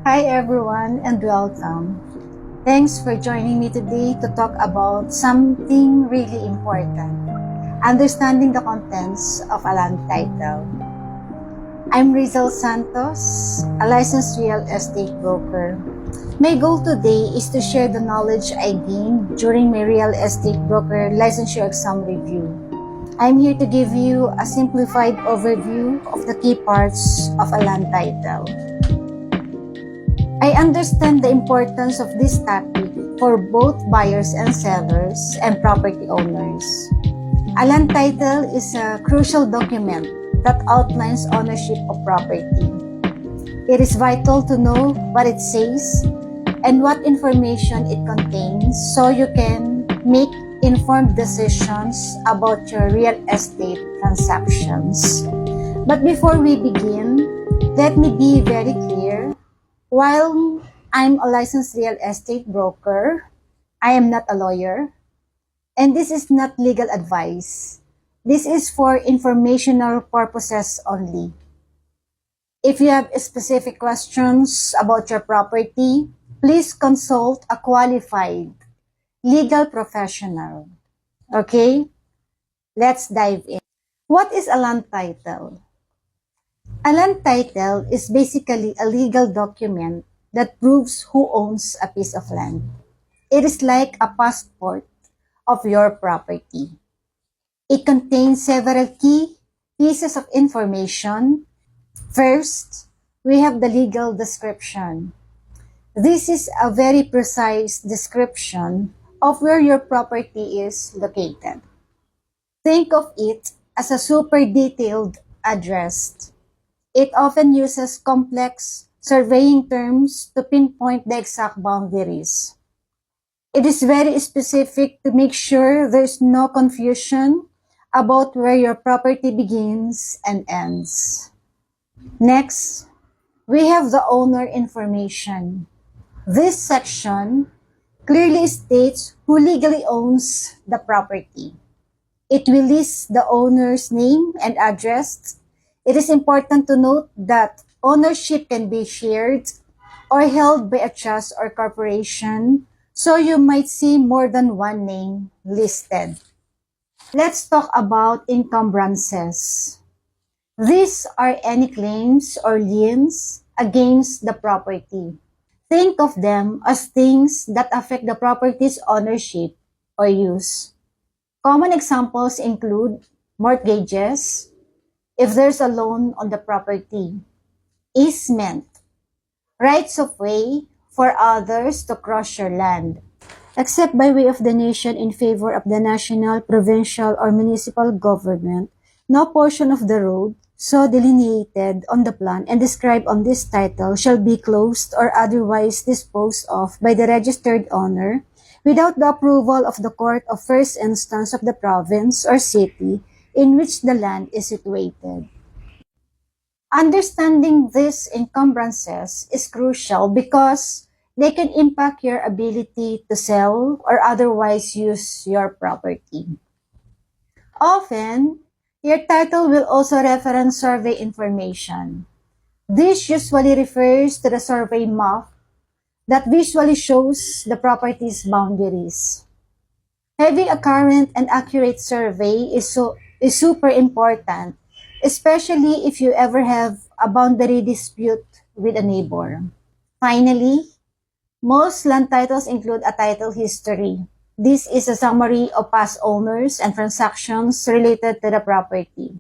Hi everyone and welcome. Thanks for joining me today to talk about something really important, understanding the contents of a land title. I'm Rizal Santos, a licensed real estate broker. My goal today is to share the knowledge I gained during my real estate broker licensure exam review. I'm here to give you a simplified overview of the key parts of a land title. I understand the importance of this topic for both buyers and sellers and property owners. A land title is a crucial document that outlines ownership of property. It is vital to know what it says and what information it contains so you can make informed decisions about your real estate transactions. But before we begin, let me be very clear. While I'm a licensed real estate broker, I am not a lawyer, and this is not legal advice. This is for informational purposes only. If you have specific questions about your property, please consult a qualified legal professional. Okay? Let's dive in. What is a land title? A land title is basically a legal document that proves who owns a piece of land. It is like a passport of your property. It contains several key pieces of information. First, we have the legal description. This is a very precise description of where your property is located. Think of it as a super detailed address. It often uses complex surveying terms to pinpoint the exact boundaries. It is very specific to make sure there's no confusion about where your property begins and ends. Next, we have the owner information. This section clearly states who legally owns the property. It will list the owner's name and address. It is important to note that ownership can be shared or held by a trust or corporation, so you might see more than one name listed. Let's talk about encumbrances. These are any claims or liens against the property. Think of them as things that affect the property's ownership or use. Common examples include mortgages, if there's a loan on the property, easement, rights of way for others to cross your land, except by way of donation in favor of the national, provincial, or municipal government, no portion of the road so delineated on the plan and described on this title shall be closed or otherwise disposed of by the registered owner without the approval of the court of first instance of the province or city in which the land is situated. Understanding these encumbrances is crucial because they can impact your ability to sell or otherwise use your property. Often, your title will also reference survey information. This usually refers to the survey map that visually shows the property's boundaries. Having a current and accurate survey is super important, especially if you ever have a boundary dispute with a neighbor. Finally, most land titles include a title history. This is a summary of past owners and transactions related to the property.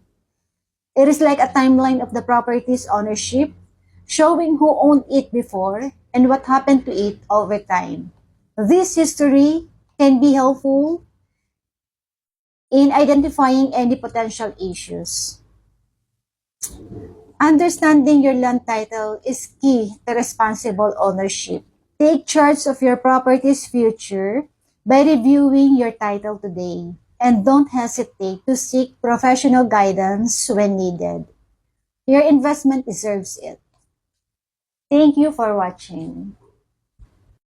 It is like a timeline of the property's ownership, showing who owned it before and what happened to it over time. This history can be helpful in identifying any potential issues. Understanding your land title is key to responsible ownership. Take charge of your property's future by reviewing your title today, and don't hesitate to seek professional guidance when needed. Your investment deserves it. Thank you for watching.